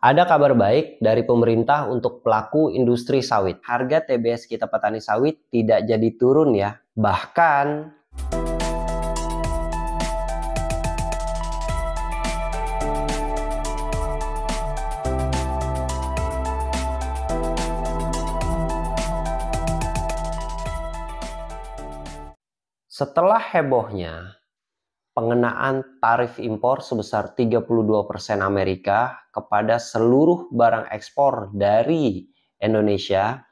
Ada kabar baik dari pemerintah untuk pelaku industri sawit. Harga TBS kita petani sawit tidak jadi turun ya. Bahkan setelah hebohnya pengenaan tarif impor sebesar 32% Amerika kepada seluruh barang ekspor dari Indonesia,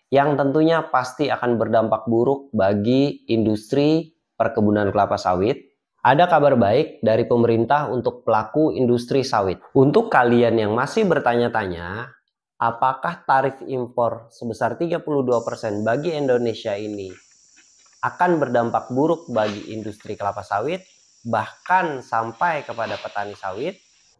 yang tentunya pasti akan berdampak buruk bagi industri perkebunan kelapa sawit. Ada kabar baik dari pemerintah untuk pelaku industri sawit. Untuk kalian yang masih bertanya-tanya, apakah tarif impor sebesar 32% bagi Indonesia ini akan berdampak buruk bagi industri kelapa sawit, bahkan sampai kepada petani sawit?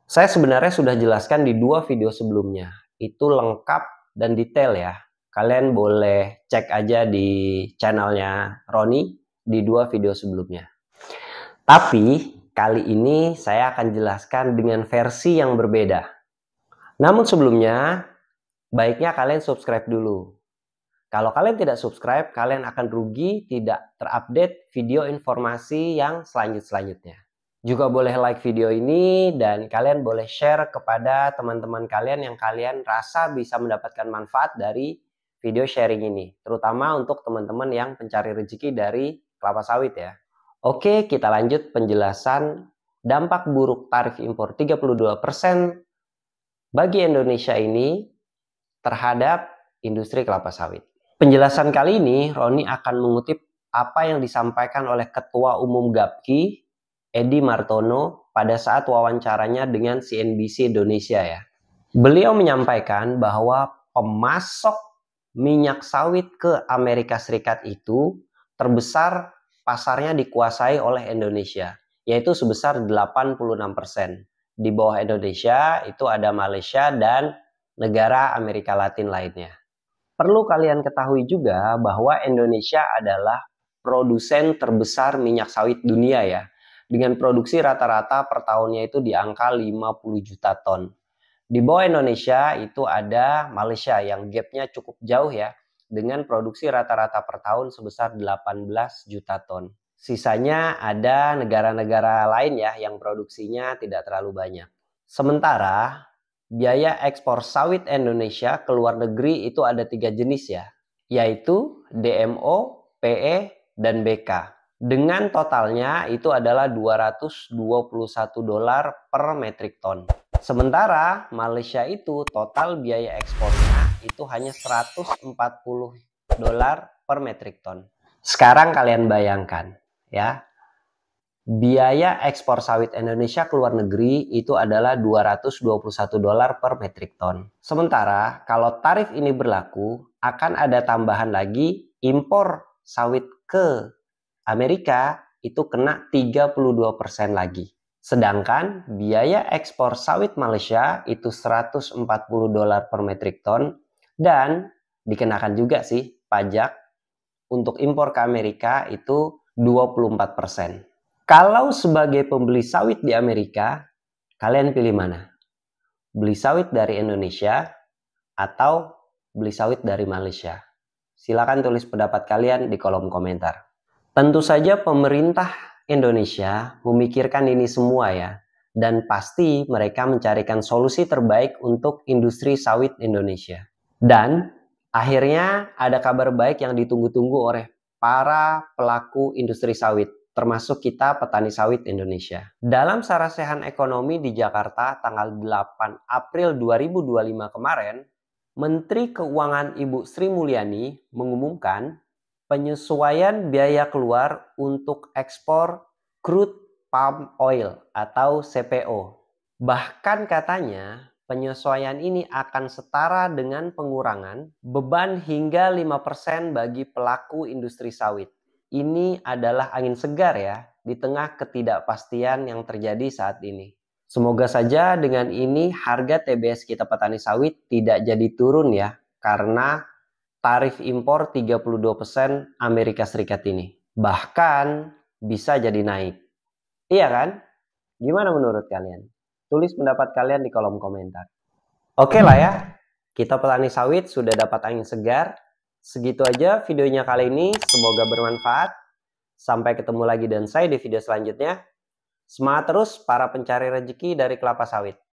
Saya sebenarnya sudah jelaskan di 2 video sebelumnya. Itu lengkap dan detail ya. Kalian boleh cek aja di channelnya Roni di 2 video sebelumnya. Tapi kali ini saya akan jelaskan dengan versi yang berbeda. Namun sebelumnya, baiknya kalian subscribe dulu. Kalau kalian tidak subscribe, kalian akan rugi tidak terupdate video informasi yang selanjutnya. Juga boleh like video ini dan kalian boleh share kepada teman-teman kalian yang kalian rasa bisa mendapatkan manfaat dari video sharing ini. Terutama untuk teman-teman yang pencari rezeki dari kelapa sawit ya. Oke, kita lanjut penjelasan dampak buruk tarif impor 32% bagi Indonesia ini terhadap industri kelapa sawit. Penjelasan kali ini, Roni akan mengutip apa yang disampaikan oleh Ketua Umum GAPKI, Edi Martono, pada saat wawancaranya dengan CNBC Indonesia ya. Beliau menyampaikan bahwa pemasok minyak sawit ke Amerika Serikat itu terbesar pasarnya dikuasai oleh Indonesia, yaitu sebesar 86%. Di bawah Indonesia itu ada Malaysia dan negara Amerika Latin lainnya. Perlu kalian ketahui juga bahwa Indonesia adalah produsen terbesar minyak sawit dunia ya. Dengan produksi rata-rata per tahunnya itu di angka 50 juta ton. Di bawah Indonesia itu ada Malaysia yang gapnya cukup jauh ya. Dengan produksi rata-rata per tahun sebesar 18 juta ton. Sisanya ada negara-negara lain ya yang produksinya tidak terlalu banyak. Sementara biaya ekspor sawit Indonesia ke luar negeri itu ada 3 jenis ya, yaitu DMO, PE, dan BK. Dengan totalnya itu adalah $221 per metrik ton. Sementara Malaysia itu total biaya ekspornya itu hanya $140 per metrik ton. Sekarang kalian bayangkan ya, biaya ekspor sawit Indonesia ke luar negeri itu adalah $221 per metrik ton. Sementara kalau tarif ini berlaku, akan ada tambahan lagi impor sawit ke Amerika itu kena 32% lagi. Sedangkan biaya ekspor sawit Malaysia itu $140 per metrik ton dan dikenakan juga sih pajak untuk impor ke Amerika itu 24%. Kalau sebagai pembeli sawit di Amerika, kalian pilih mana? Beli sawit dari Indonesia atau beli sawit dari Malaysia? Silakan tulis pendapat kalian di kolom komentar. Tentu saja pemerintah Indonesia memikirkan ini semua ya. Dan pasti mereka mencarikan solusi terbaik untuk industri sawit Indonesia. Dan akhirnya ada kabar baik yang ditunggu-tunggu oleh para pelaku industri sawit, termasuk kita petani sawit Indonesia. Dalam Sarasehan Ekonomi di Jakarta tanggal 8 April 2025 kemarin, Menteri Keuangan Ibu Sri Mulyani mengumumkan penyesuaian biaya keluar untuk ekspor crude palm oil atau CPO. Bahkan katanya penyesuaian ini akan setara dengan pengurangan beban hingga 5% bagi pelaku industri sawit. Ini adalah angin segar ya di tengah ketidakpastian yang terjadi saat ini. Semoga saja dengan ini harga TBS kita petani sawit tidak jadi turun ya, karena tarif impor 32% Amerika Serikat ini. Bahkan bisa jadi naik. Iya kan? Gimana menurut kalian? Tulis pendapat kalian di kolom komentar. Oke lah ya, kita petani sawit sudah dapat angin segar. Segitu aja videonya kali ini, semoga bermanfaat. Sampai ketemu lagi dan saya di video selanjutnya. Semangat terus para pencari rezeki dari kelapa sawit.